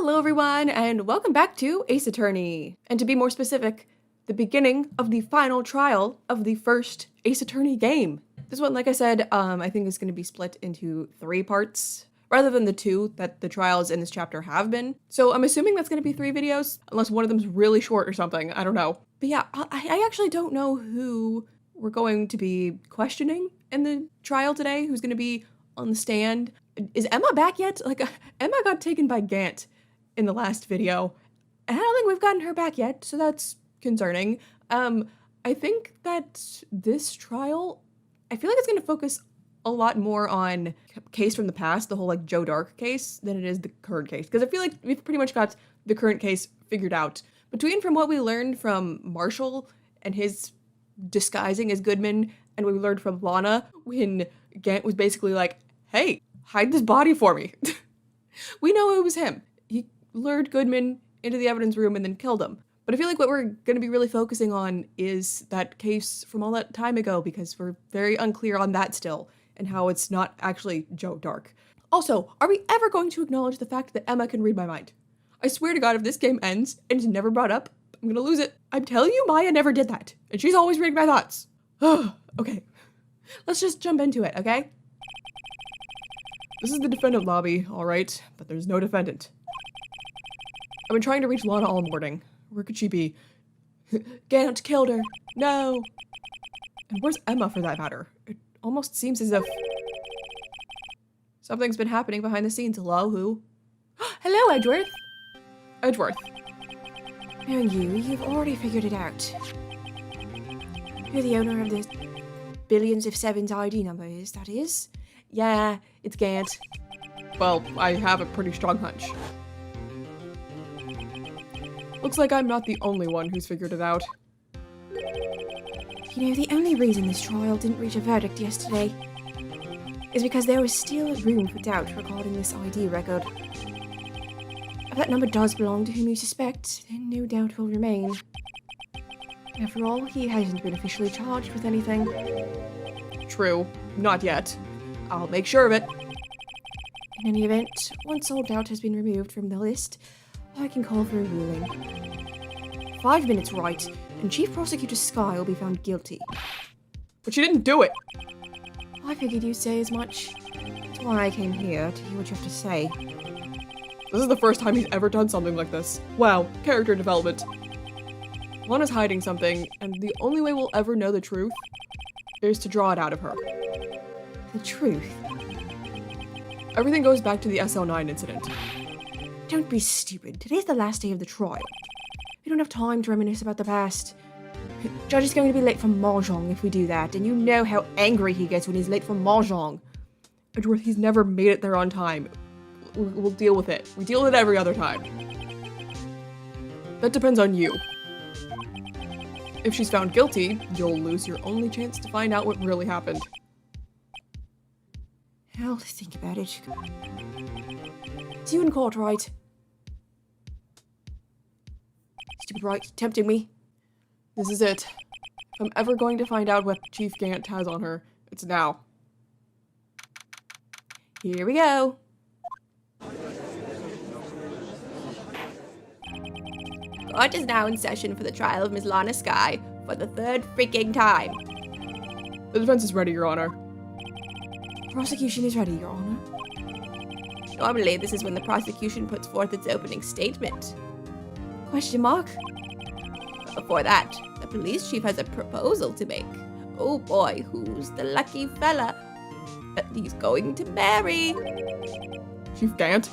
Hello everyone, and welcome back to Ace Attorney. And to be more specific, the beginning of the final trial of the first Ace Attorney game. This one, like I said, I think is going to be split into 3 parts, rather than the 2 that the trials in this chapter have been. So I'm assuming that's going to be 3 videos, unless one of them's really short or something, I don't know. But yeah, I actually don't know who we're going to be questioning in the trial today, who's going to be on the stand. Is Emma back yet? Emma got taken by Gant in the last video, and I don't think we've gotten her back yet, so that's concerning. I think that this trial, I feel like it's going to focus a lot more on case from the past, the whole Joe Dark case, than it is the current case, because I feel like we've pretty much got the current case figured out. From what we learned from Marshall and his disguising as Goodman, and what we learned from Lana when Gant was basically like, hey, hide this body for me. We know it was him. He lured Goodman into the evidence room and then killed him. But I feel like what we're going to be really focusing on is that case from all that time ago, because we're very unclear on that still, and how it's not actually Joe Dark. Also, are we ever going to acknowledge the fact that Emma can read my mind? I swear to God, if this game ends and it's never brought up, I'm going to lose it. I'm telling you, Maya never did that, and she's always reading my thoughts. Okay, let's just jump into it, okay? This is the defendant lobby, alright, but there's no defendant. I've been trying to reach Lana all morning. Where could she be? Gant killed her. No. And where's Emma, for that matter? It almost seems as if something's been happening behind the scenes. Hello, who? Hello, Edgeworth. Edgeworth. Knowing you've already figured it out. You're the owner of the billions of sevens ID numbers, that is? Yeah, it's Gant. Well, I have a pretty strong hunch. Looks like I'm not the only one who's figured it out. You know, the only reason this trial didn't reach a verdict yesterday is because there was still room for doubt regarding this ID record. If that number does belong to whom you suspect, then no doubt will remain. After all, he hasn't been officially charged with anything. True. Not yet. I'll make sure of it. In any event, once all doubt has been removed from the list, I can call for a ruling. 5 minutes, Wright, and Chief Prosecutor Skye will be found guilty. But she didn't do it! I figured you'd say as much. That's why I came here, to hear what you have to say. This is the first time he's ever done something like this. Wow, character development. Lana's hiding something, and the only way we'll ever know the truth is to draw it out of her. The truth? Everything goes back to the SL9 incident. Don't be stupid. Today's the last day of the trial. We don't have time to reminisce about the past. Judge is going to be late for Mahjong if we do that, and you know how angry he gets when he's late for Mahjong. Edgeworth, he's never made it there on time. We'll deal with it. We deal with it every other time. That depends on you. If she's found guilty, you'll lose your only chance to find out what really happened. I'll think about it. See you in court, Wright. Stupid Wright, tempting me. This is it. If I'm ever going to find out what Chief Gant has on her, it's now. Here we go. Court is now in session for the trial of Ms. Lana Skye for the 3rd freaking time. The defense is ready, Your Honor. Prosecution is ready, Your Honor. Normally, this is when the prosecution puts forth its opening statement. Question mark? But before that, the police chief has a proposal to make. Oh boy, who's the lucky fella that he's going to marry? Chief Gant?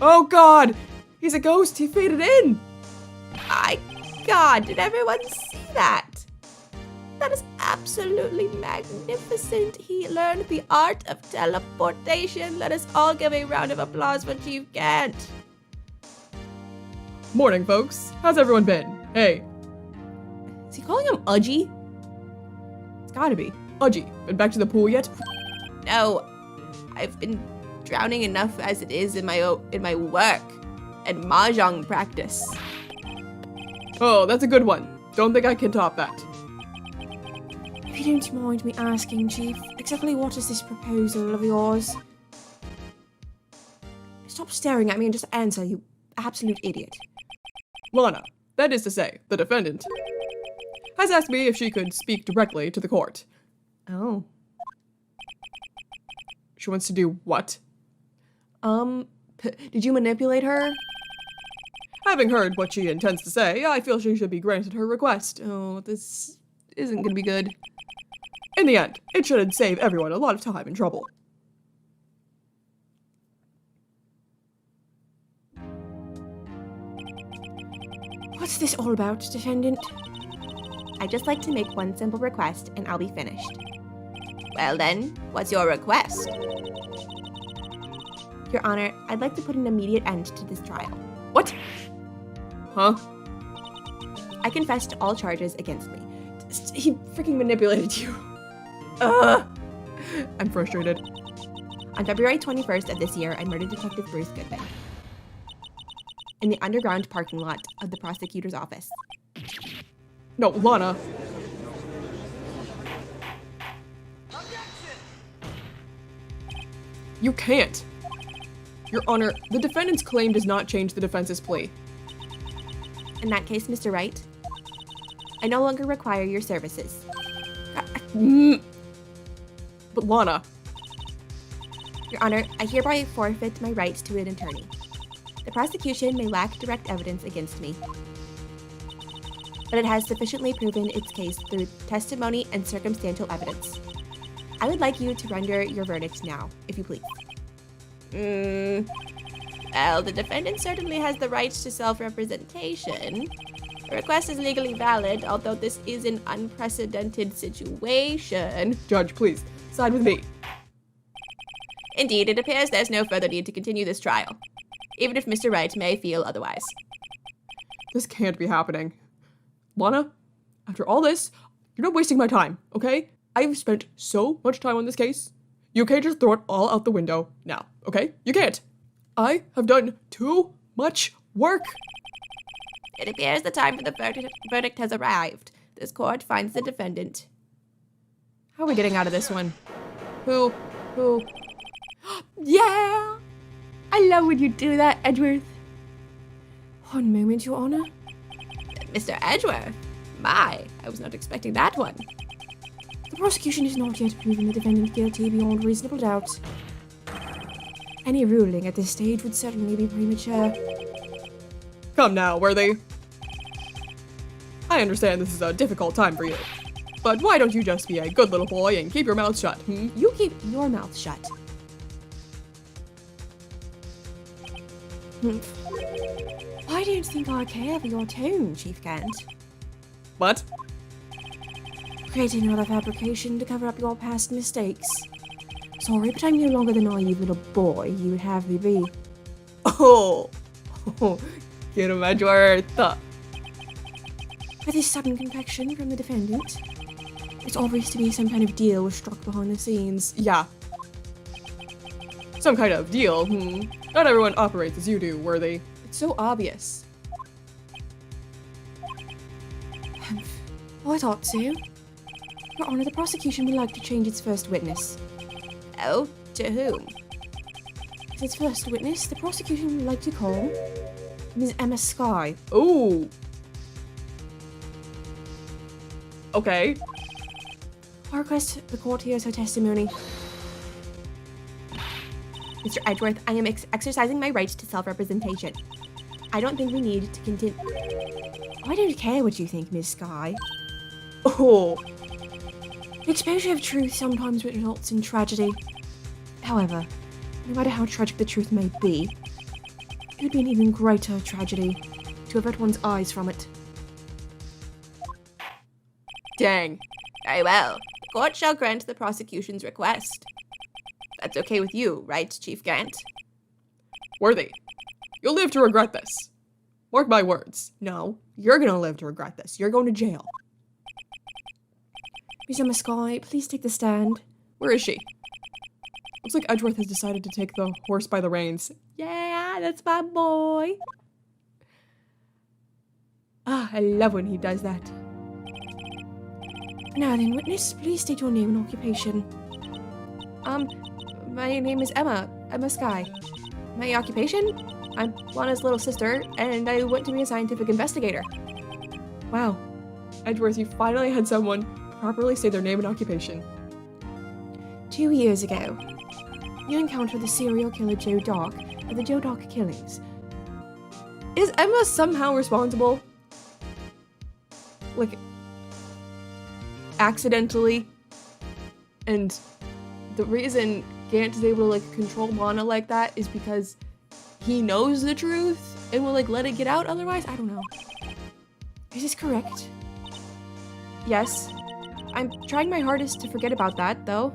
Oh God! He's a ghost! He faded in! My God, did everyone see that? That is absolutely magnificent. He learned the art of teleportation. Let us all give a round of applause for Chief Gant. Morning, folks. How's everyone been? Hey. Is he calling him Udgy? It's gotta be. Udgy, been back to the pool yet? No, I've been drowning enough as it is in my work and mahjong practice. Oh, that's a good one. Don't think I can top that. If you don't mind me asking, Chief, exactly what is this proposal of yours? Stop staring at me and just answer, you absolute idiot. Lana, that is to say, the defendant, has asked me if she could speak directly to the court. Oh. She wants to do what? Did you manipulate her? Having heard what she intends to say, I feel she should be granted her request. Oh, this isn't gonna be good. In the end, it should save everyone a lot of time and trouble. What's this all about, defendant? I'd just like to make one simple request and I'll be finished. Well then, what's your request? Your Honor, I'd like to put an immediate end to this trial. What? Huh? I confess to all charges against me. He freaking manipulated you. Ugh. I'm frustrated. On February 21st of this year, I murdered Detective Bruce Goodman in the underground parking lot of the prosecutor's office. No, Lana. You can't. Your Honor, the defendant's claim does not change the defense's plea. In that case, Mr. Wright, I no longer require your services. But Lana. Your Honor, I hereby forfeit my right to an attorney. The prosecution may lack direct evidence against me, but it has sufficiently proven its case through testimony and circumstantial evidence. I would like you to render your verdict now, if you please. Well, the defendant certainly has the right to self-representation. The request is legally valid, although this is an unprecedented situation. Judge, please, side with me. Indeed, it appears there's no further need to continue this trial, even if Mr. Wright may feel otherwise. This can't be happening. Lana, after all this, you're not wasting my time, okay? I've spent so much time on this case. You can't just throw it all out the window now, okay? You can't. I have done too much work. It appears the time for the verdict has arrived. This court finds the defendant. How are we getting out of this one? Who? Yeah! I love when you do that, Edgeworth. One moment, Your Honor. Mr. Edgeworth? My, I was not expecting that one. The prosecution has not yet proven the defendant guilty beyond reasonable doubt. Any ruling at this stage would certainly be premature. Come now, Worthy. I understand this is a difficult time for you. But why don't you just be a good little boy and keep your mouth shut, hmm? You keep your mouth shut. I don't think I care for your tone, Chief Gant. What? Creating another fabrication to cover up your past mistakes. Sorry, but I'm no longer the naive little boy you would have me be. Oh, get him, Edgeworth. With this sudden confession from the defendant, it's obvious to me some kind of deal was struck behind the scenes. Yeah. Some kind of deal, Not everyone operates as you do, Worthy. It's so obvious. I thought so. Your Honor, the prosecution would like to change its first witness. Oh, to whom? As its first witness, the prosecution would like to call Ms. Emma Skye. Ooh. Okay. I request the court hears her testimony. Mr. Edgeworth, I am exercising my right to self-representation. I don't think we need to continue. I don't care what you think, Ms. Skye. Oh. The exposure of truth sometimes results in tragedy. However, no matter how tragic the truth may be, it would be an even greater tragedy to avert one's eyes from it. Dang. Very well. The court shall grant the prosecution's request. That's okay with you, right, Chief Gant? Worthy, you'll live to regret this. Mark my words. No, you're gonna live to regret this. You're going to jail. Ms. Emma Skye, please take the stand. Where is she? Looks like Edgeworth has decided to take the horse by the reins. Yeah, that's my boy. Ah, I love when he does that. Now then, witness, please state your name and occupation. My name is Emma Skye. My occupation? I'm Lana's little sister, and I went to be a scientific investigator. Wow. Edgeworth, you finally had someone properly say their name and occupation. 2 years ago, you encountered the serial killer Joe Dock at the Joe Dock killings. Is Emma somehow responsible? Like, accidentally? And the reason Gant is able to, like, control Lana like that is because he knows the truth and will, like, let it get out otherwise? I don't know. Is this correct? Yes. I'm trying my hardest to forget about that, though.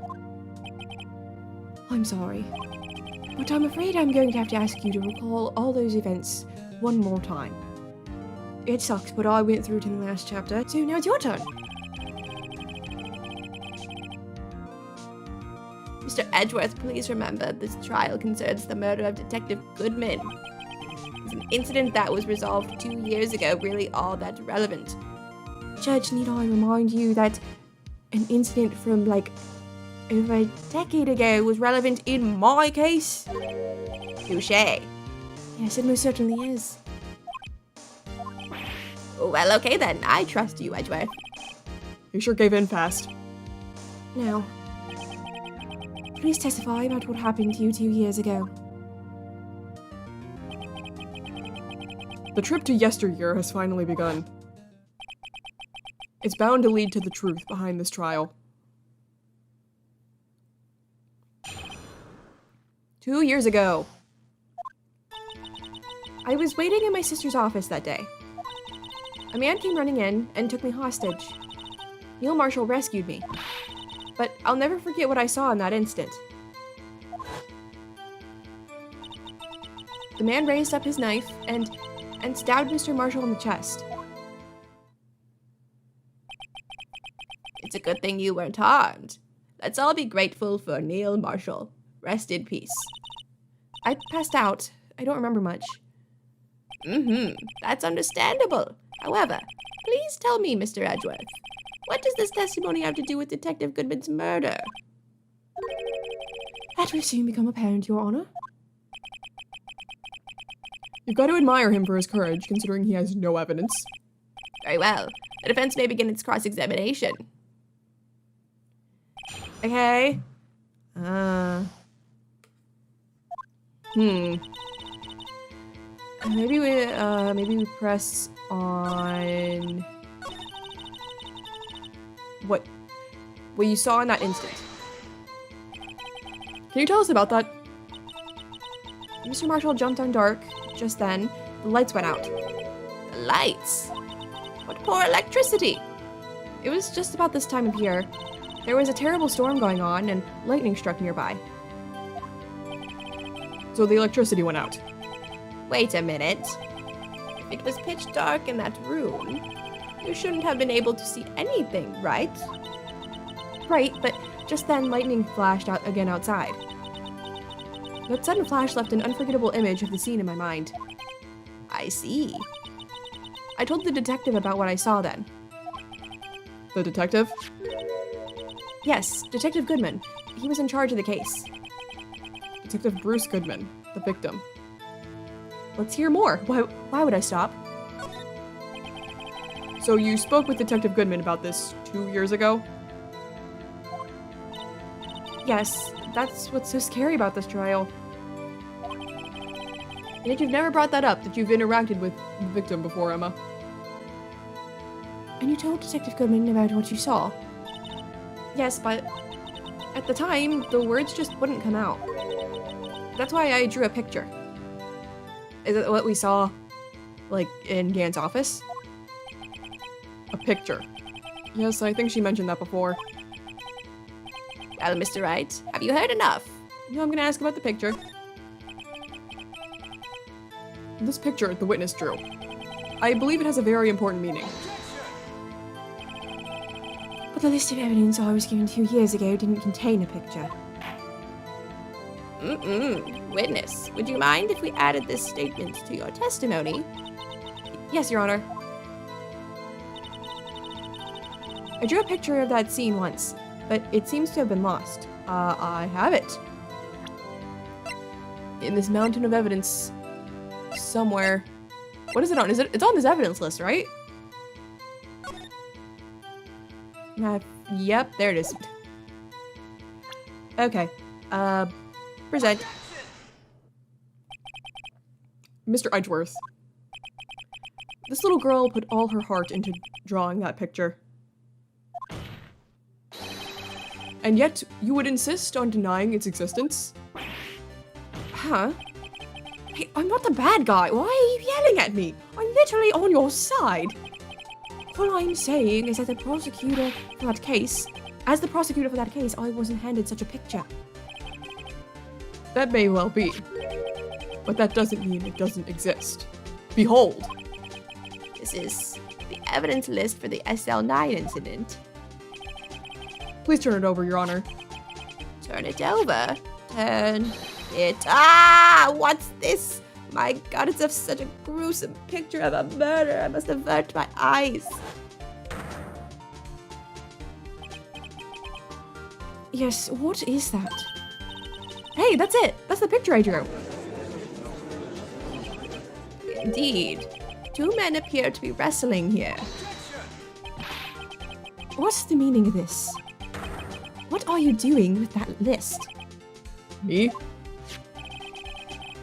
I'm sorry, but I'm afraid I'm going to have to ask you to recall all those events one more time. It sucks, but I went through to the last chapter, so now it's your turn. Mr. Edgeworth, please remember this trial concerns the murder of Detective Goodman. It's an incident that was resolved 2 years ago, really all that relevant. Judge, need I remind you that an incident from, like, over a decade ago was relevant in my case? Touché. Yes, it most certainly is. Well, okay then. I trust you, Edgeworth. You sure gave in fast. Now, please testify about what happened to you 2 years ago. The trip to yesteryear has finally begun. It's bound to lead to the truth behind this trial. 2 years ago. I was waiting in my sister's office that day. A man came running in and took me hostage. Neil Marshall rescued me. But I'll never forget what I saw in that instant. The man raised up his knife and stabbed Mr. Marshall in the chest. It's a good thing you weren't harmed. Let's all be grateful for Neil Marshall. Rest in peace. I passed out. I don't remember much. That's understandable. However, please tell me, Mr. Edgeworth, what does this testimony have to do with Detective Goodman's murder? That will soon become apparent, Your Honor. You've got to admire him for his courage, considering he has no evidence. Very well. The defense may begin its cross-examination. Okay. Maybe we press on what you saw in that instant. Can you tell us about that? Mr. Marshall jumped on dark. Just then, the lights went out. The lights? What poor electricity! It was just about this time of year. There was a terrible storm going on, and lightning struck nearby. So the electricity went out. Wait a minute. If it was pitch dark in that room, you shouldn't have been able to see anything, right? Right, but just then lightning flashed out again outside. That sudden flash left an unforgettable image of the scene in my mind. I see. I told the detective about what I saw then. The detective? Yes, Detective Goodman. He was in charge of the case. Detective Bruce Goodman, the victim. Let's hear more. Why would I stop? So you spoke with Detective Goodman about this 2 years ago? Yes, that's what's so scary about this trial. And yet you've never brought that up, that you've interacted with the victim before, Emma. And you told Detective Goodman about what you saw? Yes, but at the time, the words just wouldn't come out. That's why I drew a picture. Is it what we saw, like, in Gant's office? A picture. Yes, I think she mentioned that before. Well, Mr. Wright, have you heard enough? No, I'm gonna ask about the picture. This picture the witness drew. I believe it has a very important meaning. But the list of evidence I was given 2 years ago didn't contain a picture. Witness, would you mind if we added this statement to your testimony? Yes, Your Honor. I drew a picture of that scene once, but it seems to have been lost. I have it. in this mountain of evidence somewhere. What is it on? It's on this evidence list, right? Yep, there it is. Okay. Present. Mr. Edgeworth. This little girl put all her heart into drawing that picture. And yet, you would insist on denying its existence? Huh? Hey, I'm not the bad guy. Why are you yelling at me? I'm literally on your side. All I'm saying is that as the prosecutor for that case, I wasn't handed such a picture. That may well be. But that doesn't mean it doesn't exist. Behold. This is the evidence list for the SL9 incident. Please turn it over, Your Honor. Turn it over. Turn it. Ah! What's this? My God, it's such a gruesome picture of a murder. I must avert my eyes. Yes, what is that? Hey, that's it. That's the picture I drew. Indeed. Two men appear to be wrestling here. What's the meaning of this? What are you doing with that list? Me?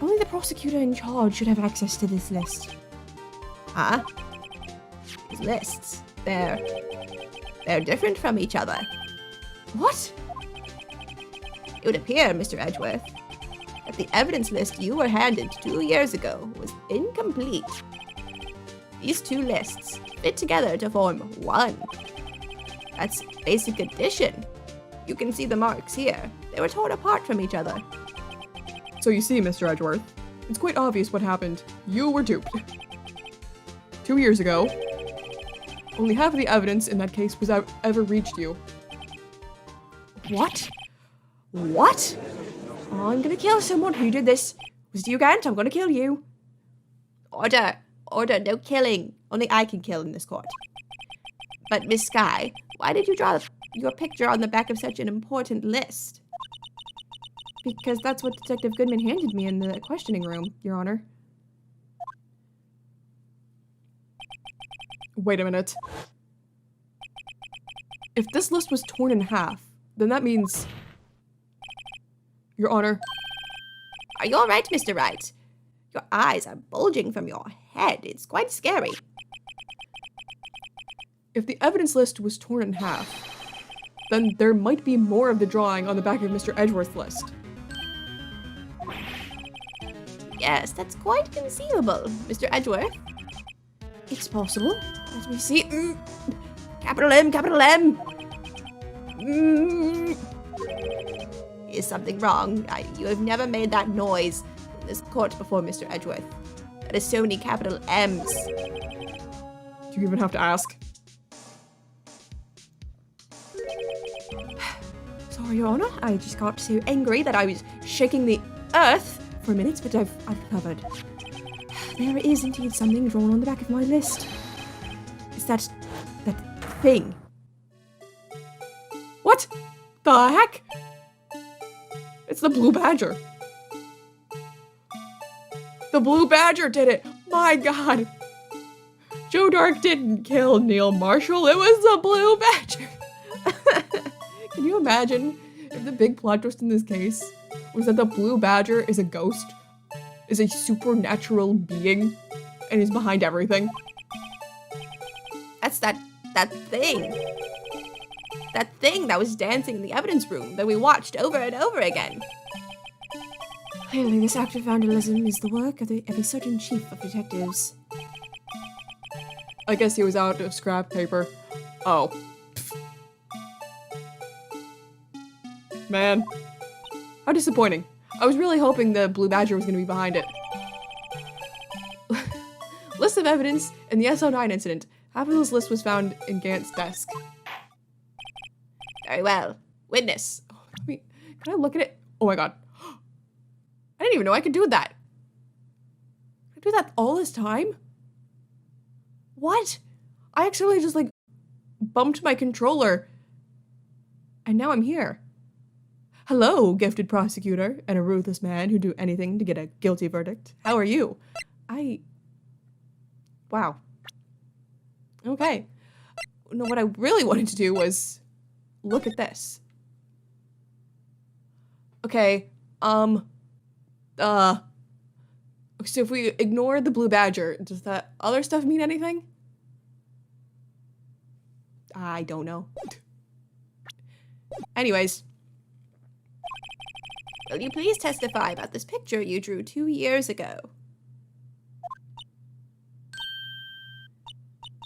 Only the prosecutor in charge should have access to this list. Huh? These lists, they're different from each other. What? It would appear, Mr. Edgeworth, that the evidence list you were handed 2 years ago was incomplete. These two lists fit together to form one. That's basic addition. You can see the marks here. They were torn apart from each other. So you see, Mr. Edgeworth, it's quite obvious what happened. You were duped. 2 years ago, only half of the evidence in that case was ever reached you. What? What? I'm gonna kill someone who did this. Was you, Gant? I'm gonna kill you. Order! Order, no killing. Only I can kill in this court. But Miss Skye, why did you draw your picture on the back of such an important list? Because that's what Detective Goodman handed me in the questioning room, Your Honor. Wait a minute. If this list was torn in half, then that means... Your Honor. Are you alright, Mr. Wright? Your eyes are bulging from your head. It's quite scary. If the evidence list was torn in half, then there might be more of the drawing on the back of Mr. Edgeworth's list. Yes, that's quite conceivable, Mr. Edgeworth. It's possible. Let me see. Capital M, capital M. Is something wrong? You have never made that noise in this court before, Mr. Edgeworth. That is so many capital M's. Do you even have to ask? Sorry, Your Honor. I just got so angry that I was shaking the earth for a minute, but I've recovered. There is indeed something drawn on the back of my list. It's that thing. What the heck? It's the Blue Badger. The Blue Badger did it. My God. Joe Dark didn't kill Neil Marshall. It was the Blue Badger. Can you imagine if the big plot twist in this case was that the Blue Badger is a ghost, is a supernatural being, and is behind everything? That's that thing. That thing that was dancing in the evidence room that we watched over and over again. Clearly, this act of vandalism is the work of a certain chief of detectives. I guess he was out of scrap paper. Oh. Man. How disappointing. I was really hoping the Blue Badger was going to be behind it. List of evidence in the SO9 incident. Half of this list was found in Gant's desk. Very well. Witness. Can I look at it? Oh my God. I didn't even know I could do that. I do that all this time? What? I actually just bumped my controller. And now I'm here. Hello, gifted prosecutor and a ruthless man who'd do anything to get a guilty verdict. How are you? Wow. Okay. No, what I really wanted to do was look at this. Okay, so if we ignore the blue badger, does that other stuff mean anything? I don't know. Anyways. Will you please testify about this picture you drew 2 years ago?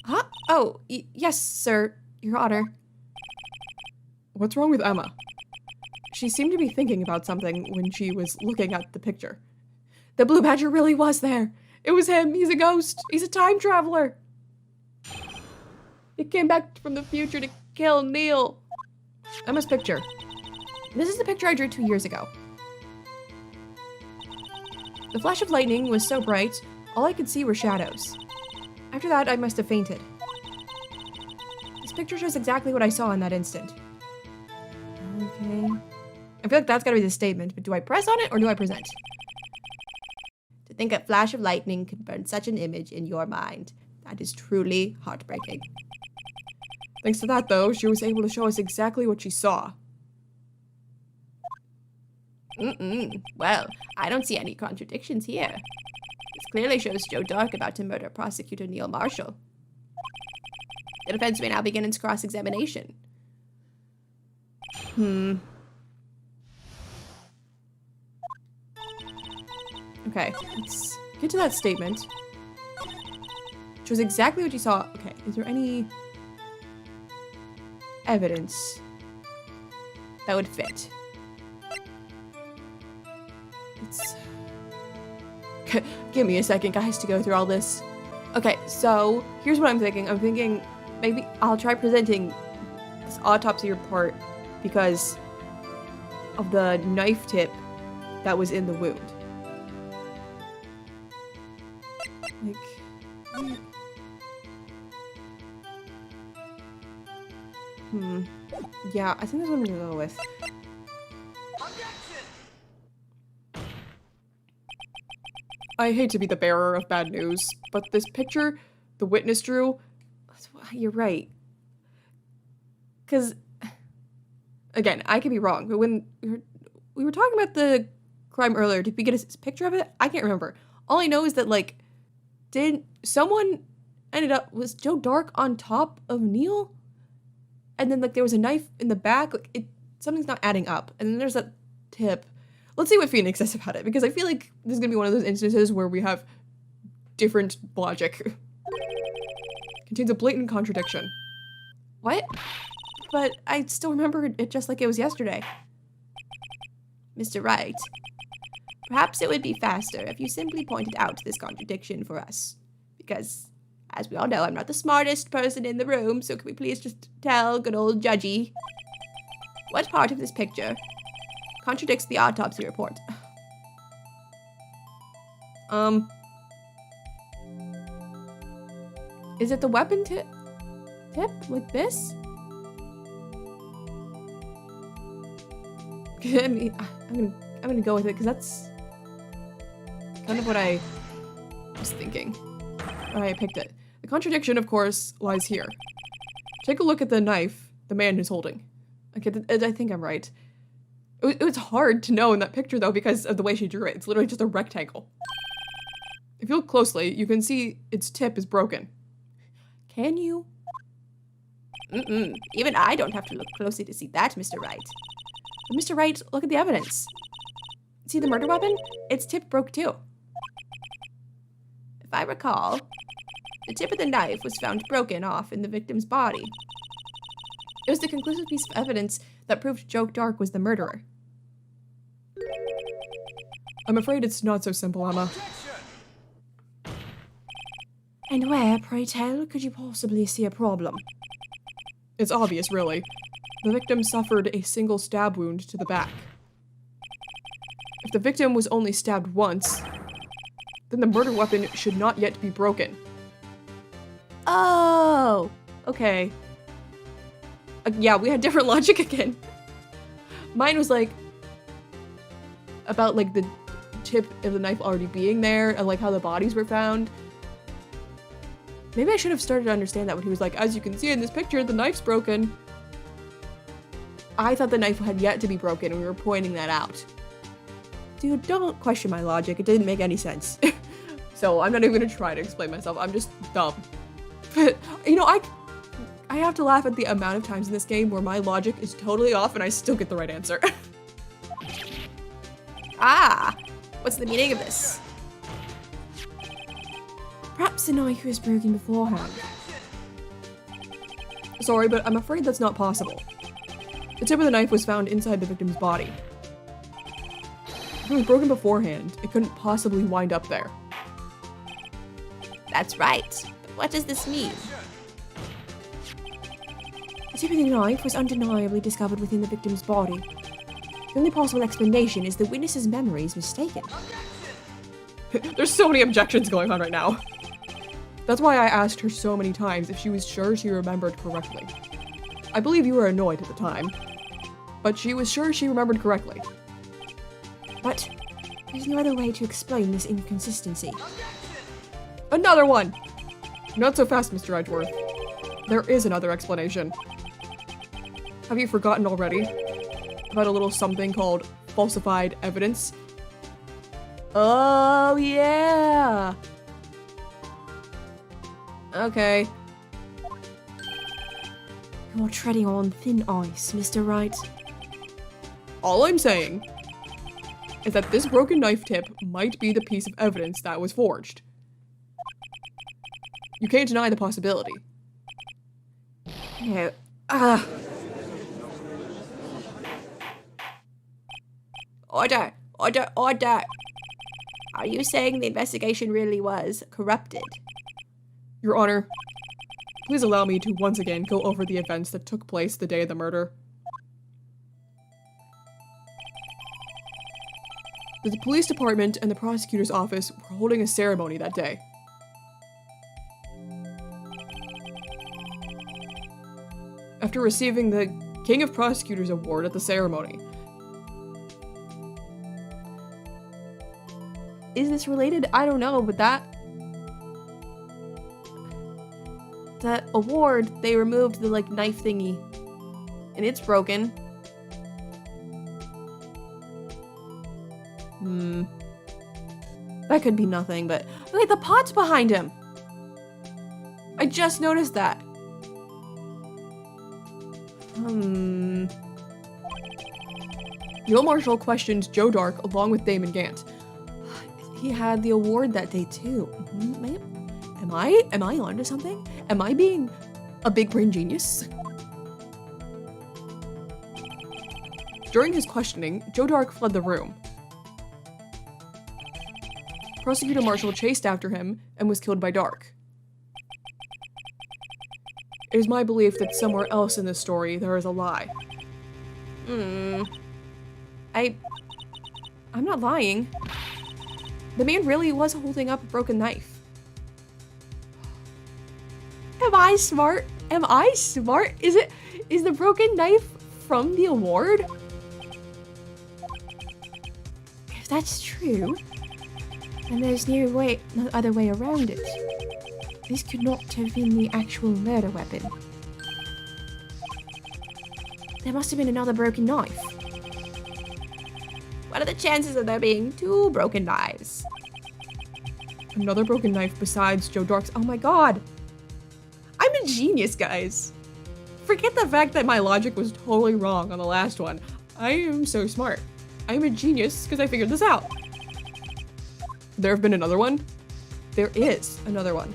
Huh? Oh, yes, sir, Your Honor. What's wrong with Emma? She seemed to be thinking about something when she was looking at the picture. The blue badger really was there. It was him. He's a ghost. He's a time traveler. He came back from the future to kill Neil. Emma's picture. This is the picture I drew 2 years ago. The flash of lightning was so bright, all I could see were shadows. After that, I must have fainted. This picture shows exactly what I saw in that instant. Okay. I feel like that's gotta be the statement, but do I press on it or do I present? To think a flash of lightning could burn such an image in your mind. That is truly heartbreaking. Thanks to that, though, she was able to show us exactly what she saw. Well, I don't see any contradictions here. This clearly shows Joe Dark about to murder prosecutor Neil Marshall. The defense may now begin its cross-examination. Okay, let's get to that statement. Shows exactly what you saw. Okay, is there any evidence that would fit? Give me a second, guys, to go through all this. Okay, so here's what I'm thinking. I'm thinking maybe I'll try presenting this autopsy report because of the knife tip that was in the wound. Yeah, I think that's what I'm gonna go with. I hate to be the bearer of bad news, but this picture the witness drew, you're right. Because, again, I could be wrong, but when we were talking about the crime earlier, did we get a picture of it? I can't remember. All I know is that, like, was Joe Dark on top of Neil? And then, like, there was a knife in the back. Like, something's not adding up. And then there's that tip. Let's see what Phoenix says about it, because I feel like this is going to be one of those instances where we have different logic. Contains a blatant contradiction. What? But I still remember it just like it was yesterday. Mr. Wright, perhaps it would be faster if you simply pointed out this contradiction for us. Because, as we all know, I'm not the smartest person in the room, so can we please just tell good old Judgy what part of this picture contradicts the autopsy report? Is it the weapon tip? Like this? I mean, I'm gonna go with it because that's kind of what I was thinking when I picked it. The contradiction, of course, lies here. Take a look at the knife the man is holding. Okay, I think I'm right. It was hard to know in that picture, though, because of the way she drew it. It's literally just a rectangle. If you look closely, you can see its tip is broken. Can you? Even I don't have to look closely to see that, Mr. Wright. But Mr. Wright, look at the evidence. See the murder weapon? Its tip broke, too. If I recall, the tip of the knife was found broken off in the victim's body. It was the conclusive piece of evidence that proved Joe Dark was the murderer. I'm afraid it's not so simple, Emma. And where, pray tell, could you possibly see a problem? It's obvious, really. The victim suffered a single stab wound to the back. If the victim was only stabbed once, then the murder weapon should not yet be broken. Oh! Okay. Yeah, we had different logic again. Mine was like, about like the tip of the knife already being there and like how the bodies were found. Maybe I should have started to understand that when he was like, as you can see in this picture, the knife's broken. I thought the knife had yet to be broken and we were pointing that out. Dude, don't question my logic. It didn't make any sense. So I'm not even gonna try to explain myself. I'm just dumb. But, you know, I have to laugh at the amount of times in this game where my logic is totally off and I still get the right answer. Ah, what's the meaning of this? Perhaps the knife was broken beforehand. Sorry, but I'm afraid that's not possible. The tip of the knife was found inside the victim's body. If it was broken beforehand, it couldn't possibly wind up there. That's right. But what does this mean? The tip of the knife was undeniably discovered within the victim's body. The only possible explanation is the witness's memory is mistaken. There's so many objections going on right now. That's why I asked her so many times if she was sure she remembered correctly. I believe you were annoyed at the time, but she was sure she remembered correctly. But there's no other way to explain this inconsistency. Another one! Not so fast, Mr. Edgeworth. There is another explanation. Have you forgotten already? About a little something called falsified evidence? Oh, yeah! Okay. You're treading on thin ice, Mr. Wright. All I'm saying is that this broken knife tip might be the piece of evidence that was forged. You can't deny the possibility. No. Order! Order! Order! Are you saying the investigation really was corrupted? Your Honor, please allow me to once again go over the events that took place the day of the murder. The police department and the prosecutor's office were holding a ceremony that day. After receiving the King of Prosecutors Award at the ceremony. Is this related? I don't know, but that award, they removed the like knife thingy and it's broken. That could be nothing, but wait, the pot's behind him. I just noticed that. Neil Marshall questioned Joe Dark along with Damon Gant. He had the award that day too. Am I onto something? Am I being a big brain genius? During his questioning, Joe Dark fled the room. Prosecutor Marshall chased after him and was killed by Dark. It is my belief that somewhere else in this story there is a lie. I'm not lying. The man really was holding up a broken knife. Am I smart? Am I smart? Is the broken knife from the award? If that's true, then there's no other way around it. This could not have been the actual murder weapon. There must have been another broken knife. What are the chances of there being two broken knives? Another broken knife besides Joe Dark's. Oh my god! I'm a genius, guys! Forget the fact that my logic was totally wrong on the last one. I am so smart. I am a genius because I figured this out. There have been another one? There is another one.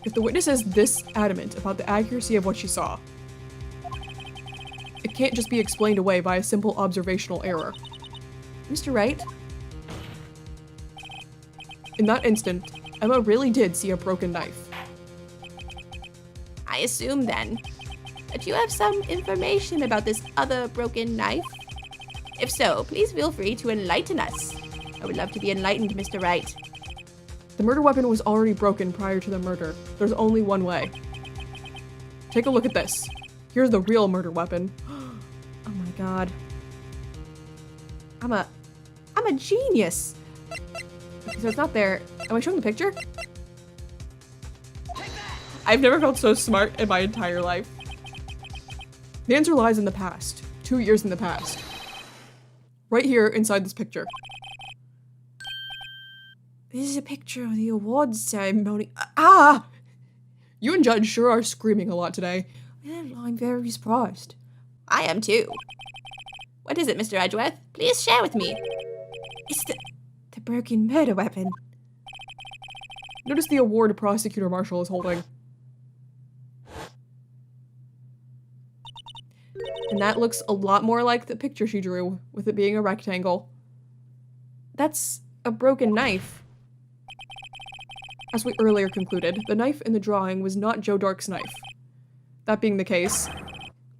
If the witness is this adamant about the accuracy of what she saw, it can't just be explained away by a simple observational error. Mr. Wright? In that instant, Emma really did see a broken knife. I assume then that you have some information about this other broken knife. If so, please feel free to enlighten us. I would love to be enlightened, Mr. Wright. The murder weapon was already broken prior to the murder. There's only one way. Take a look at this. Here's the real murder weapon. Oh my god. I'm a genius. Okay, so it's not there. Am I showing the picture? I've never felt so smart in my entire life. The answer lies in the past. 2 years in the past. Right here inside this picture. This is a picture of the awards ceremony. Ah! You and Judge sure are screaming a lot today. Well, I'm very surprised. I am too. What is it, Mr. Edgeworth? Please share with me. It's the broken murder weapon. Notice the award Prosecutor Marshall is holding. And that looks a lot more like the picture she drew, with it being a rectangle. That's a broken knife. As we earlier concluded, the knife in the drawing was not Joe Dark's knife. That being the case,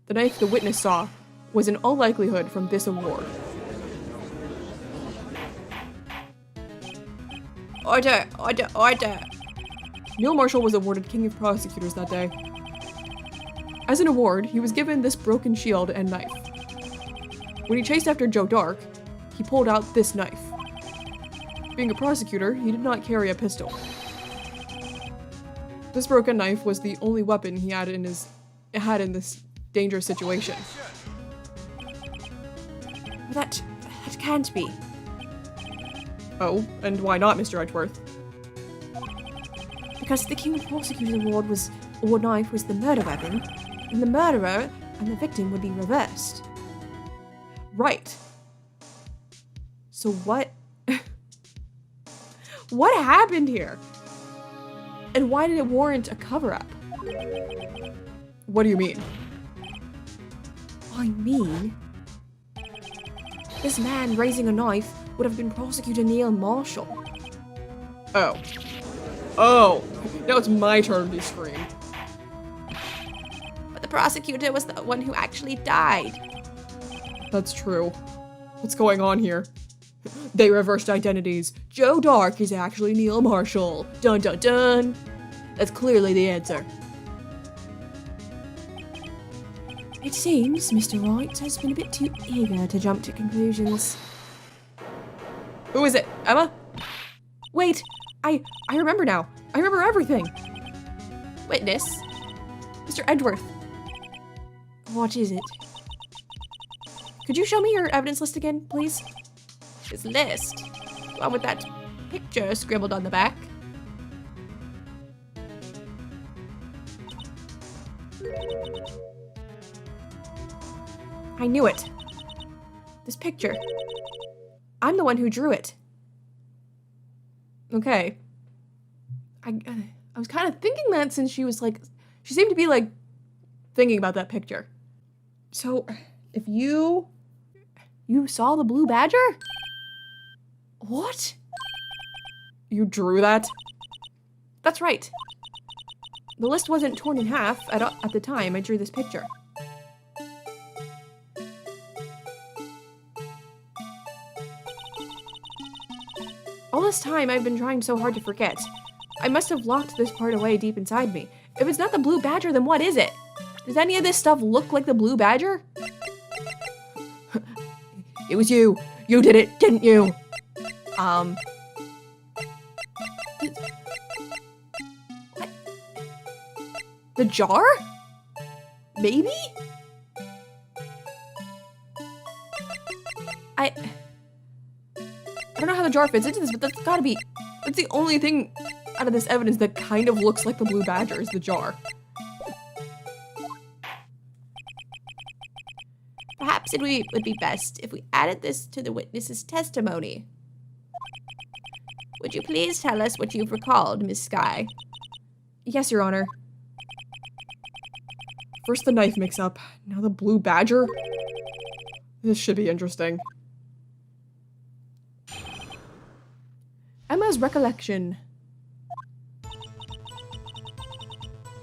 the knife the witness saw was in all likelihood from this award. Order, order, order. Neil Marshall was awarded King of Prosecutors that day. As an award, he was given this broken shield and knife. When he chased after Joe Dark, he pulled out this knife. Being a prosecutor, he did not carry a pistol. This broken knife was the only weapon he had in this dangerous situation. That can't be. Oh, and why not, Mr. Edgeworth? Because the King of Prosecutors award knife was the murder weapon, and the murderer and the victim would be reversed. Right. So what? What happened here? And why did it warrant a cover-up? What do you mean? I mean, this man raising a knife would have been Prosecutor Neil Marshall. Oh. Oh! Now it's my turn to scream. But the prosecutor was the one who actually died. That's true. What's going on here? They reversed identities. Joe Dark is actually Neil Marshall. Dun dun dun! That's clearly the answer. It seems Mr. Wright has been a bit too eager to jump to conclusions. Who is it? Emma? Wait! I remember now. I remember everything. Witness. Mr. Edgeworth, What is it? could you show me your evidence list again, please? His list. The one with that picture scribbled on the back. I knew it. This picture. I'm the one who drew it. Okay. I was kind of thinking that since she seemed to be like thinking about that picture. So, if you saw the blue badger? What? You drew that? That's right. The list wasn't torn in half at the time I drew this picture. All this time I've been trying so hard to forget. I must have locked this part away deep inside me. If it's not the blue badger, then what is it? Does any of this stuff look like the blue badger? It was you. You did it, didn't you? What? The jar? Maybe? I don't know how the jar fits into this, but that's the only thing out of this evidence that kind of looks like the blue badger is the jar. Perhaps it would be best if we added this to the witness's testimony. Would you please tell us what you've recalled, Miss Skye? Yes, Your Honor. First the knife mix-up, now the blue badger. This should be interesting. Emma's recollection.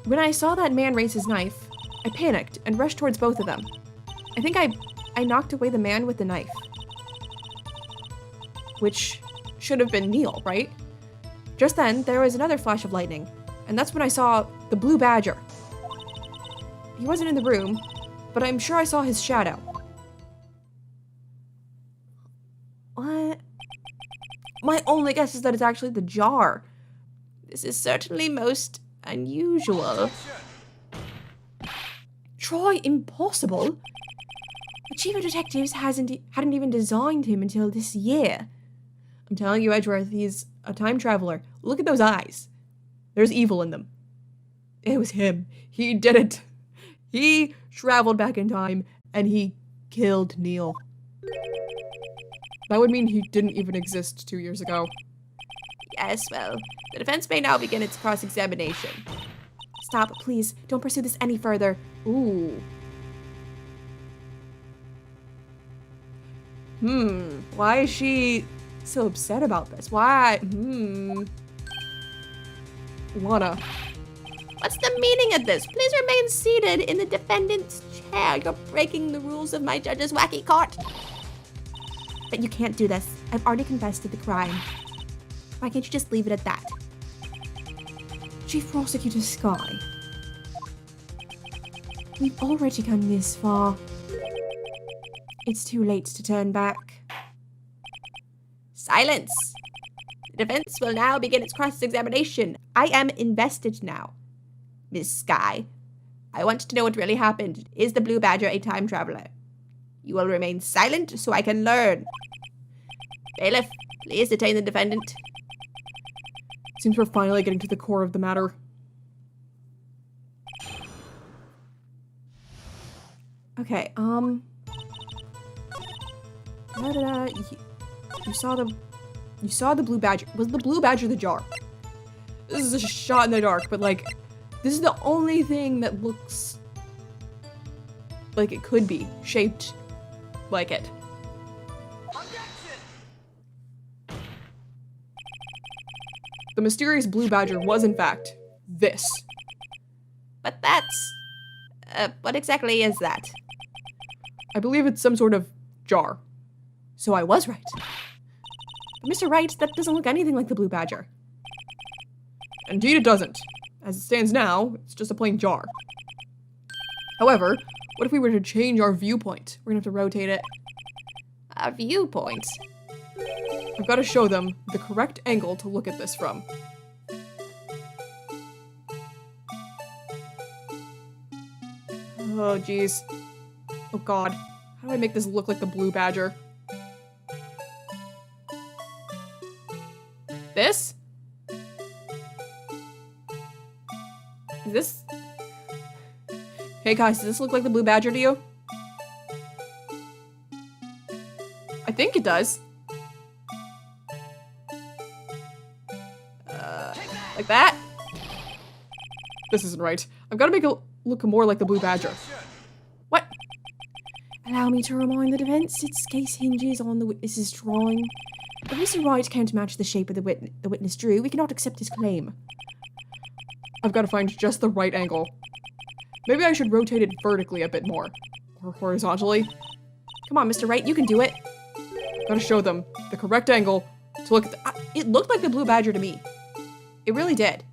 When I saw that man raise his knife, I panicked and rushed towards both of them. I think I knocked away the man with the knife. Which should have been Neil, right? Just then, there was another flash of lightning, and that's when I saw the blue badger. He wasn't in the room, but I'm sure I saw his shadow. my only guess is that it's actually the jar. This is certainly most unusual. Troy, impossible. The chief of detectives hadn't even designed him until this year. I'm telling you, Edgeworth, he's a time traveler. Look at those eyes. There's evil in them. It was him. He did it. He traveled back in time and he killed Neil. That would mean he didn't even exist 2 years ago. Yes, well, the defense may now begin its cross-examination. Stop, please. Don't pursue this any further. Ooh. Why is she so upset about this? Why? Lana. What's the meaning of this? Please remain seated in the defendant's chair. You're breaking the rules of my judge's wacky court. But you can't do this. I've already confessed to the crime. Why can't you just leave it at that? Chief Prosecutor Sky. We've already come this far. It's too late to turn back. Silence! The defense will now begin its cross-examination. I am invested now. Miss Sky, I want to know what really happened. Is the Blue Badger a time traveler? You will remain silent so I can learn. Bailiff, please detain the defendant. Seems we're finally getting to the core of the matter. Okay, You saw the blue badger. Was the blue badger the jar? This is a shot in the dark, but like, this is the only thing that looks like it could be shaped like it. The mysterious blue badger was, in fact, this. But that's... what exactly is that? I believe it's some sort of jar. So I was right. But Mr. Wright, that doesn't look anything like the blue badger. Indeed it doesn't. As it stands now, it's just a plain jar. However, what if we were to change our viewpoint? We're gonna have to rotate it. A viewpoint? I've got to show them the correct angle to look at this from. Oh, geez. Oh, God. How do I make this look like the blue badger? This? Is this... Hey, guys, does this look like the blue badger to you? I think it does. Like that? This isn't right. I've got to make it look more like the blue badger. What? Allow me to remind the defense its case hinges on the witness's drawing. If Mr. Wright can't match the shape of the witness drew, we cannot accept his claim. I've got to find just the right angle. Maybe I should rotate it vertically a bit more. Or horizontally. Come on, Mr. Wright, you can do it. Gotta show them the correct angle to look at the— it looked like the blue badger to me. It really did.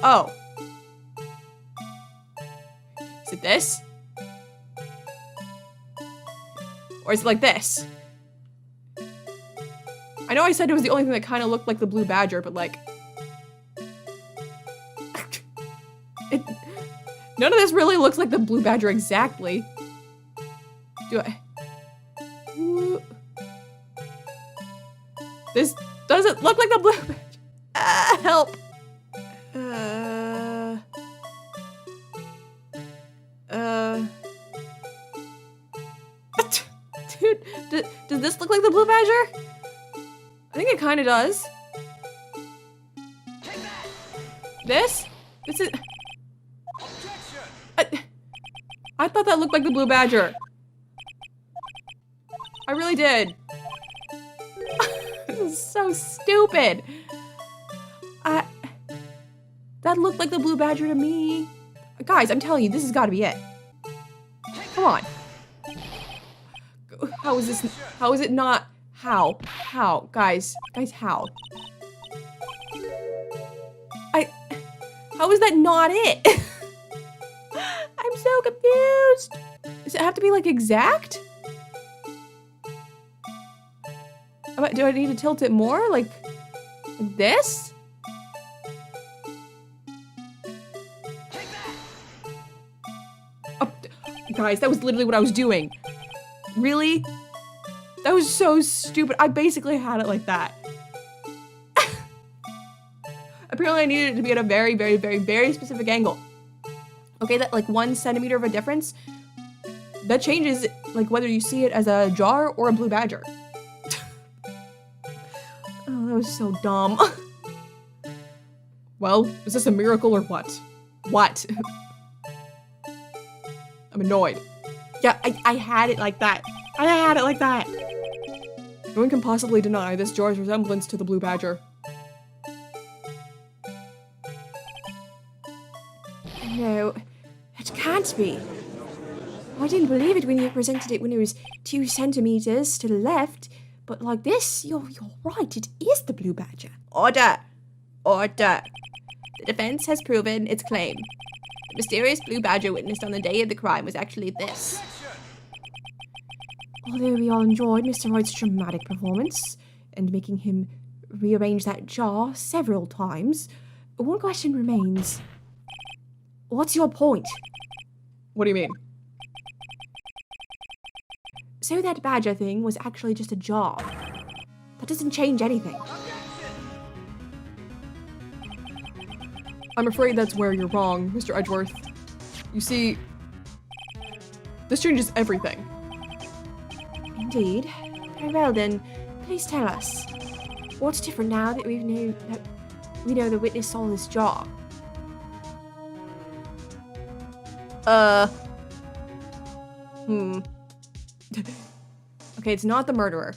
Oh. Is it this? Or is it like this? I know I said it was the only thing that kind of looked like the blue badger, but like... none of this really looks like the blue badger exactly. Do I... Ooh. This doesn't look like the blue badger. Help. Dude, does this look like the blue badger? I think it kind of does. This? This is... I thought that looked like the blue badger. I really did. This is so stupid. That looked like the blue badger to me. Guys, I'm telling you, this has got to be it. Come on. How is this? How is it not? How? How? Guys, how? How is that not it? I'm so confused. Does it have to be like exact? Do I need to tilt it more? Like this? Oh, guys, that was literally what I was doing. Really? That was so stupid. I basically had it like that. Apparently I needed it to be at a very, very, very, very specific angle. Okay, that like 1 centimeter of a difference, that changes like whether you see it as a jar or a blue badger. Oh, that was so dumb. Well, is this a miracle or what? What? I'm annoyed. Yeah, I had it like that. I had it like that. No one can possibly deny this jar's resemblance to the blue badger. No, it can't be. I didn't believe it when you presented it when it was 2 centimeters to the left, but like this, you're right, it is the blue badger. Order! Order! The defense has proven its claim. The mysterious blue badger witnessed on the day of the crime was actually this. Although we all enjoyed Mr. Wright's dramatic performance and making him rearrange that jar several times, one question remains. What's your point? What do you mean? So that badger thing was actually just a jar. That doesn't change anything. I'm afraid that's where you're wrong, Mr. Edgeworth. You see, this changes everything. Indeed. Very well then, please tell us. What's different now that we know the witness saw this jar? Okay, it's not the murderer.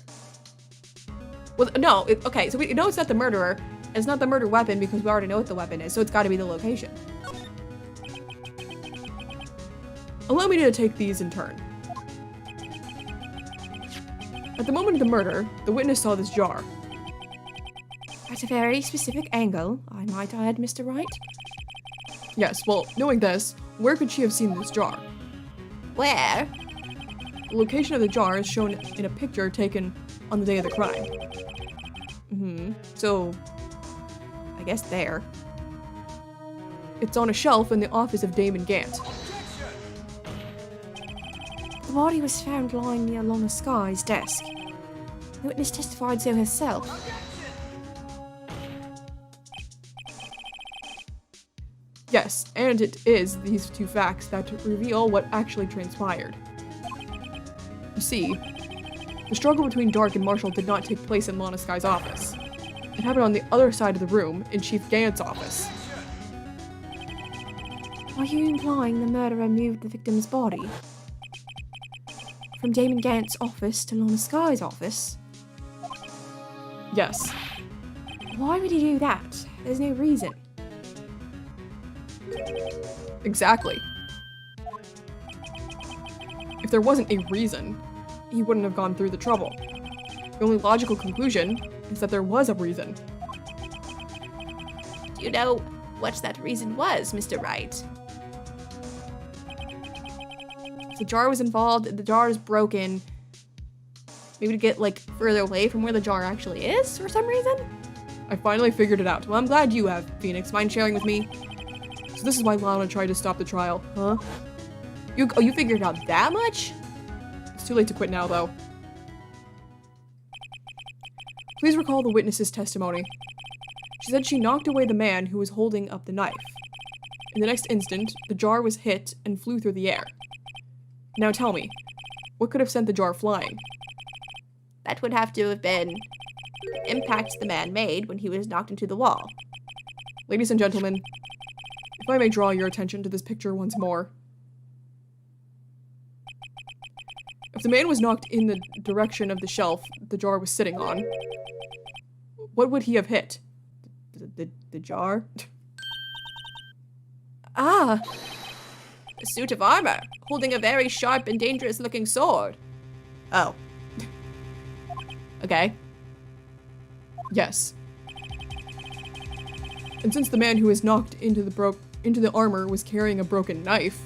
Well, no, okay, so we know it's not the murderer. It's not the murder weapon because we already know what the weapon is, so it's gotta be the location. Allow me to take these in turn. At the moment of the murder, the witness saw this jar. At a very specific angle, I might add, Mr. Wright. Yes, well, knowing this, where could she have seen this jar? Where? The location of the jar is shown in a picture taken on the day of the crime. So, I guess there. It's on a shelf in the office of Damon Gant. The body was found lying near Lana Sky's desk. The witness testified so herself. Yes, and it is these two facts that reveal what actually transpired. You see, the struggle between Dark and Marshall did not take place in Lana Sky's office. It happened on the other side of the room, in Chief Gant's office. Are you implying the murderer moved the victim's body from Damon Gant's office to Lana Sky's office? Yes. Why would he do that? There's no reason. Exactly. If there wasn't a reason, he wouldn't have gone through the trouble. The only logical conclusion is that there was a reason. Do you know what that reason was, Mr. Wright? If the jar was involved, the jar is broken. Maybe to get, like, further away from where the jar actually is, for some reason? I finally figured it out. Well, I'm glad you have, Phoenix. Mind sharing with me? So this is why Lana tried to stop the trial, huh? You figured it out that much? It's too late to quit now, though. Please recall the witness's testimony. She said she knocked away the man who was holding up the knife. In the next instant, the jar was hit and flew through the air. Now tell me, what could have sent the jar flying? That would have to have been the impact the man made when he was knocked into the wall. Ladies and gentlemen, if I may draw your attention to this picture once more. If the man was knocked in the direction of the shelf the jar was sitting on, what would he have hit? The jar? Ah! A suit of armor, holding a very sharp and dangerous-looking sword. Oh. Okay. Yes. And since the man who was knocked into the armor was carrying a broken knife,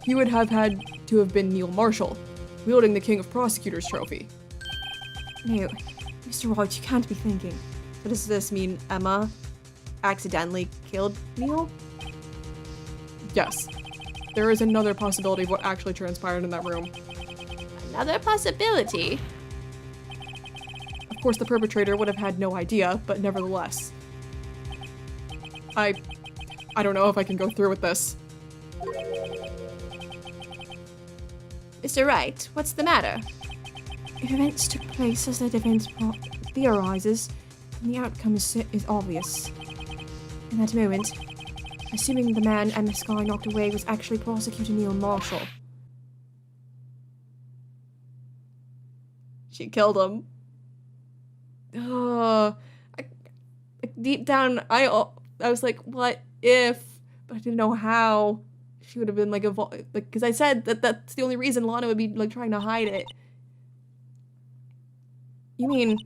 he would have had to have been Neil Marshall, wielding the King of Prosecutors trophy. No, Mr. Wright, you can't be thinking. So does this mean Emma accidentally killed Neil? Yes. There is another possibility of what actually transpired in that room. Another possibility? Of course, the perpetrator would have had no idea, but nevertheless. I don't know if I can go through with this. Mr. Wright, what's the matter? If events took place as the defense theorizes, then the outcome is obvious. In that moment, assuming the man Emma Sky knocked away was actually Prosecutor Neil Marshall. She killed him. Deep down, I was like, what if? But I didn't know how. She would have been like, because I said that that's the only reason Lana would be like trying to hide it. You mean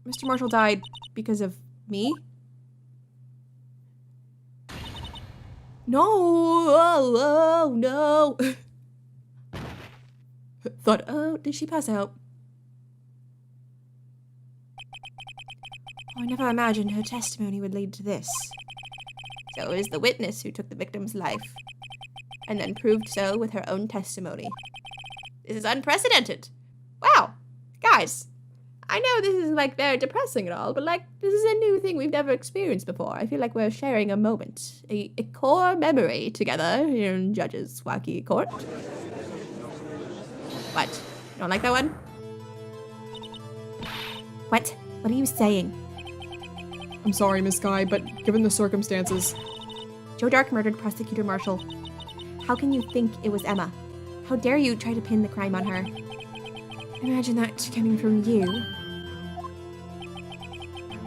Mr. Marshall died because of me? No! Oh, no! Thought, oh, did she pass out? I never imagined her testimony would lead to this. So it was the witness who took the victim's life, and then proved so with her own testimony. This is unprecedented. Wow, guys, I know this is like very depressing and all, but like this is a new thing we've never experienced before. I feel like we're sharing a moment, a core memory together here in Judge's Wacky Court. What? You don't like that one? What? What are you saying? I'm sorry, Miss Guy, but given the circumstances... Joe Dark murdered Prosecutor Marshall. How can you think it was Emma? How dare you try to pin the crime on her? Imagine that coming from you.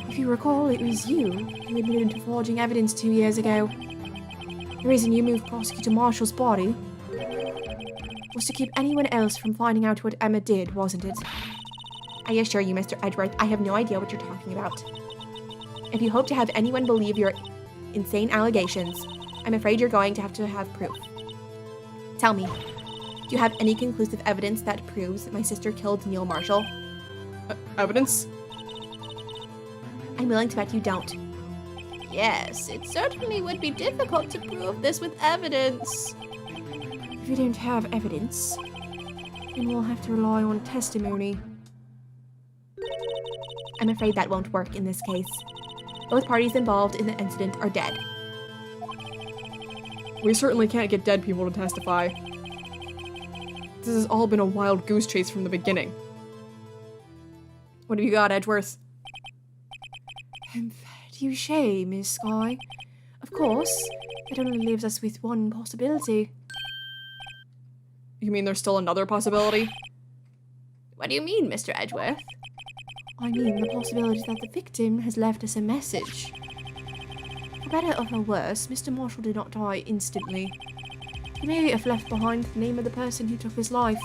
If you recall, it was you who admitted to forging evidence 2 years ago. The reason you moved Prosecutor Marshall's body was to keep anyone else from finding out what Emma did, wasn't it? I assure you, Mr. Edgeworth, I have no idea what you're talking about. If you hope to have anyone believe your insane allegations, I'm afraid you're going to have proof. Tell me, do you have any conclusive evidence that proves that my sister killed Neil Marshall? Evidence? I'm willing to bet you don't. Yes, it certainly would be difficult to prove this with evidence. If you don't have evidence, then we'll have to rely on testimony. I'm afraid that won't work in this case. Both parties involved in the incident are dead. We certainly can't get dead people to testify. This has all been a wild goose chase from the beginning. What have you got, Edgeworth? Touche, Miss Sky. Of course, it only leaves us with one possibility. You mean there's still another possibility? What do you mean, Mr. Edgeworth? I mean the possibility that the victim has left us a message. For better or for worse, Mr. Marshall did not die instantly. He may have left behind the name of the person who took his life.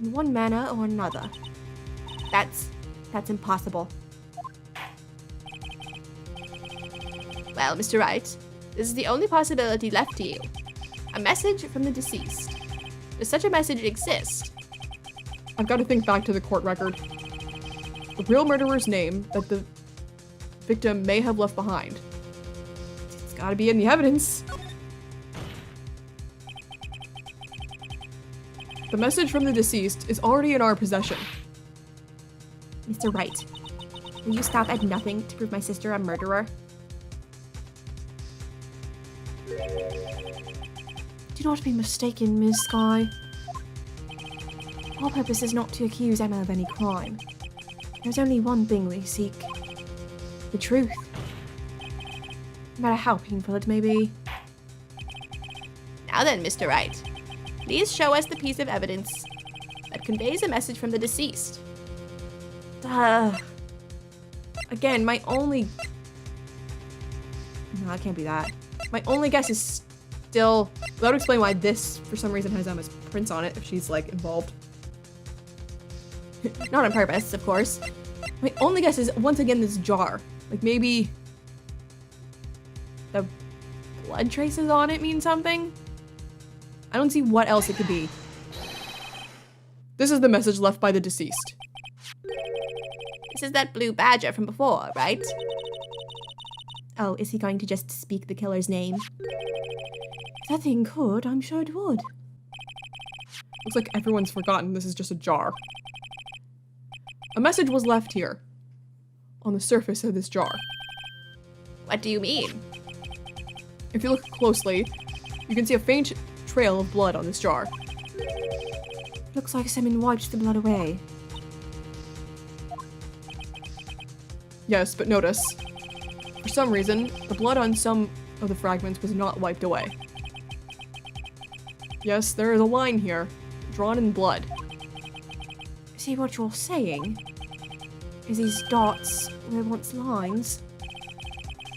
In one manner or another. That's impossible. Well, Mr. Wright, this is the only possibility left to you. A message from the deceased. Does such a message exist? I've got to think back to the court record. The real murderer's name that the victim may have left behind. It's gotta be in the evidence. The message from the deceased is already in our possession. Mr. Wright, will you stop at nothing to prove my sister a murderer? Do not be mistaken, Miss Sky. Our purpose is not to accuse Emma of any crime. There's only one thing we seek. The truth. No matter how painful it may be. Now then, Mr. Wright, please show us the piece of evidence that conveys a message from the deceased. Again, my only... No, it can't be that. My only guess is still... That would explain why this, for some reason, has Emma's prints on it, if she's, like, involved. Not on purpose, of course. My only guess is, once again, this jar. Like, maybe... the blood traces on it mean something? I don't see what else it could be. This is the message left by the deceased. This is that blue badger from before, right? Oh, is he going to just speak the killer's name? If that thing could, I'm sure it would. Looks like everyone's forgotten this is just a jar. A message was left here, on the surface of this jar. What do you mean? If you look closely, you can see a faint trail of blood on this jar. Looks like someone wiped the blood away. Yes, but notice, for some reason, the blood on some of the fragments was not wiped away. Yes, there is a line here, drawn in blood. See what you're saying? Is these dots were once lines?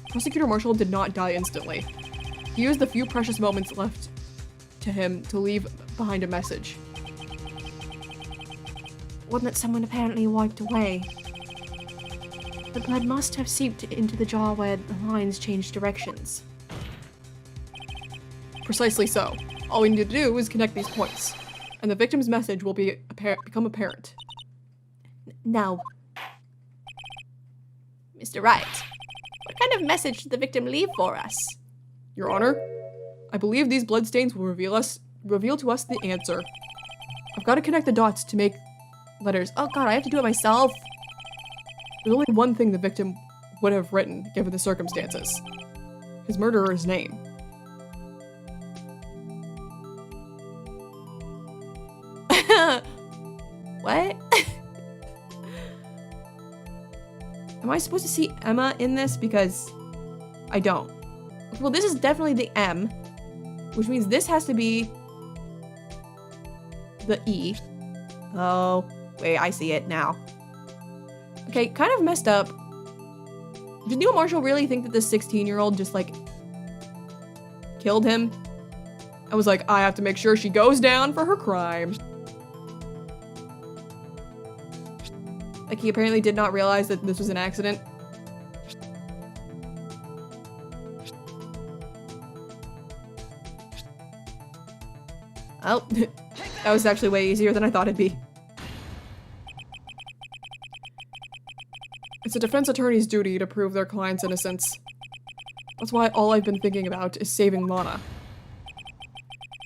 Prosecutor Marshall did not die instantly. He used the few precious moments left to him to leave behind a message. One that someone apparently wiped away. The blood must have seeped into the jar where the lines changed directions. Precisely so. All we need to do is connect these points, and the victim's message will become apparent. Now, Mr. Wright, what kind of message did the victim leave for us? Your Honor, I believe these bloodstains will reveal to us the answer. I've got to connect the dots to make letters. Oh god, I have to do it myself. There's only one thing the victim would have written, given the circumstances. His murderer's name. What? Am I supposed to see Emma in this? Because I don't. Well, this is definitely the M, which means this has to be the E. Oh, wait, I see it now. Okay, kind of messed up. Did Neil Marshall really think that this 16-year-old just, like, killed him? I was like, I have to make sure she goes down for her crime. Like, he apparently did not realize that this was an accident. Oh, that was actually way easier than I thought it'd be. It's a defense attorney's duty to prove their client's innocence. That's why all I've been thinking about is saving Lana.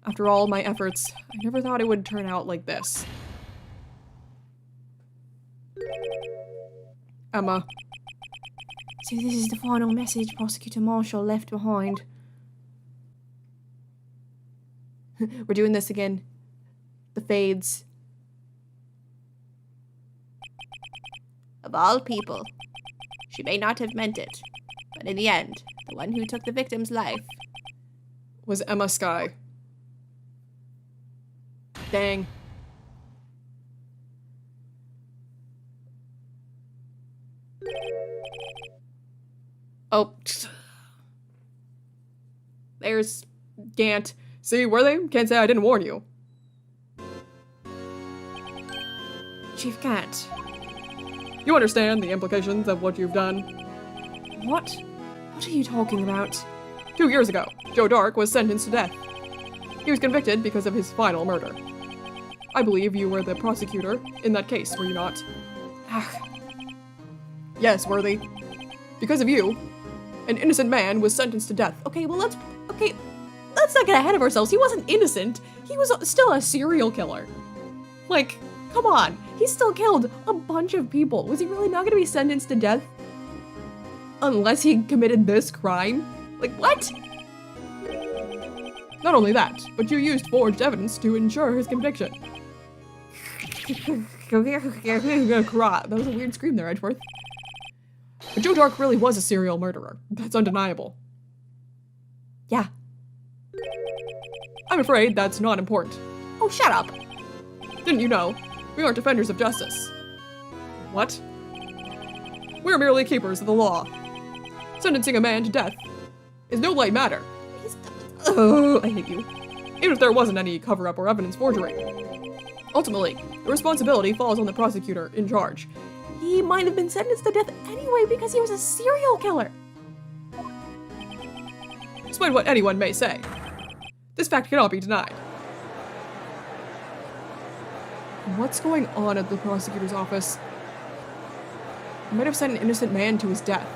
After all my efforts, I never thought it would turn out like this. Emma. so this is the final message Prosecutor Marshall left behind. We're doing this again. The fades. Of all people, she may not have meant it, but in the end, the one who took the victim's life Was Emma Skye. Dang. Oh. There's Gant. See, were they? Can't say I didn't warn you. Chief Gant. You understand the implications of what you've done? What? What are you talking about? 2 years ago, Joe Dark was sentenced to death. He was convicted because of his final murder. I believe you were the prosecutor in that case, were you not? Ugh. Yes, Worthy. Because of you, an innocent man was sentenced to death. Okay, well let's not get ahead of ourselves. He wasn't innocent. He was still a serial killer. Like, come on. He still killed a bunch of people. Was he really not gonna be sentenced to death? Unless he committed this crime? Like, what? Not only that, but you used forged evidence to ensure his conviction. I'm gonna cry. That was a weird scream there, Edgeworth. But Joe Dark really was a serial murderer. That's undeniable. Yeah. I'm afraid that's not important. Oh, shut up. Didn't you know? We aren't defenders of justice. What? We're merely keepers of the law. Sentencing a man to death is no light matter. Oh, I hate you. Even if there wasn't any cover-up or evidence forgery. Ultimately, the responsibility falls on the prosecutor in charge. He might have been sentenced to death anyway because he was a serial killer. Despite what anyone may say, this fact cannot be denied. What's going on at the prosecutor's office? He might have sent an innocent man to his death.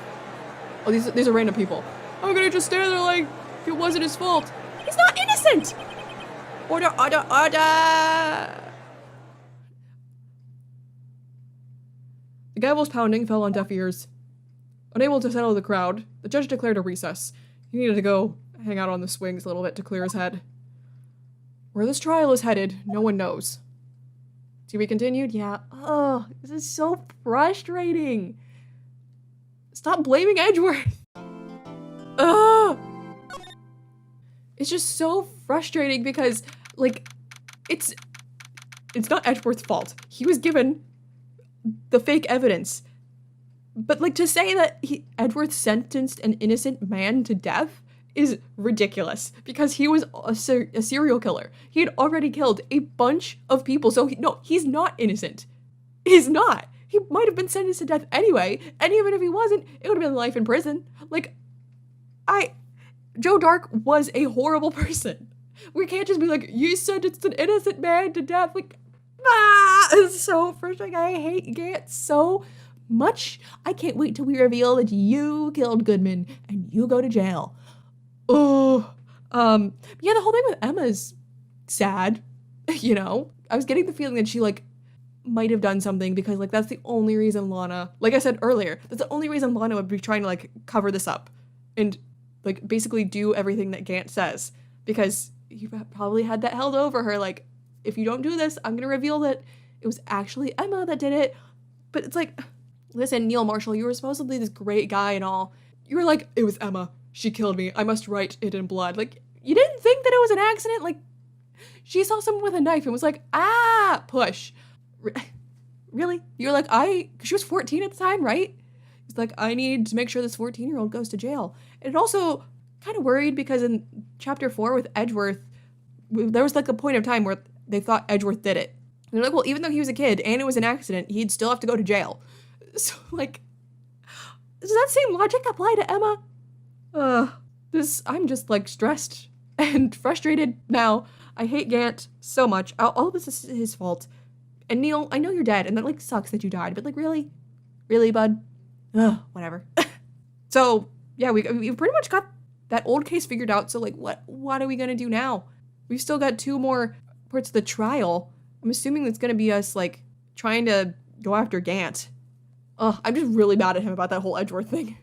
Oh, these are random people. How could I just stand there like it wasn't his fault? He's not innocent! Order, order, order! The gavel's pounding fell on deaf ears. Unable to settle the crowd, the judge declared a recess. He needed to go hang out on the swings a little bit to clear his head. Where this trial is headed, no one knows. To be continued? Yeah. Oh, this is so frustrating. Stop blaming Edgeworth. Ugh. It's just so frustrating because, like, it's not Edgeworth's fault. He was given the fake evidence. But, like, to say that Edgeworth sentenced an innocent man to death is ridiculous because he was a serial killer. He had already killed a bunch of people, so he's not innocent. He's not. He might have been sentenced to death anyway, and even if he wasn't, it would have been life in prison. Like, Joe Dark was a horrible person. We can't just be like, you sentenced an innocent man to death. Like, it's so frustrating. I hate Gant so much. I can't wait till we reveal that you killed Goodman and you go to jail. Oh, yeah, the whole thing with Emma's sad, you know? I was getting the feeling that she, like, might have done something because, like, that's the only reason Lana, like I said earlier, that's the only reason Lana would be trying to, like, cover this up and, like, basically do everything that Gant says because you probably had that held over her, like, if you don't do this, I'm gonna reveal that it was actually Emma that did it. But it's like, listen, Neil Marshall, you were supposedly this great guy and all. You were like, it was Emma. She killed me. I must write it in blood. Like, you didn't think that it was an accident? Like, she saw someone with a knife and was like, push. Really? You're like, she was 14 at the time, right? It's like, I need to make sure this 14-year-old goes to jail. And also, kind of worried because in chapter 4 with Edgeworth, there was like a point of time where they thought Edgeworth did it. And they're like, well, even though he was a kid and it was an accident, he'd still have to go to jail. So, like, does that same logic apply to Emma? I'm just, like, stressed and frustrated now. I hate Gant so much. All of this is his fault. And Neil, I know you're dead, and that, like, sucks that you died, but, like, really? Really, bud? Whatever. So, yeah, we pretty much got that old case figured out, so, like, what are we gonna do now? We've still got 2 more parts of the trial. I'm assuming it's gonna be us, like, trying to go after Gant. I'm just really mad at him about that whole Edgeworth thing.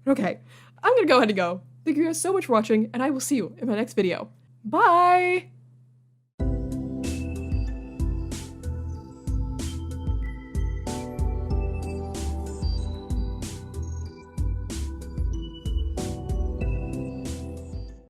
Okay, I'm gonna go ahead and go. Thank you guys so much for watching, and I will see you in my next video. Bye!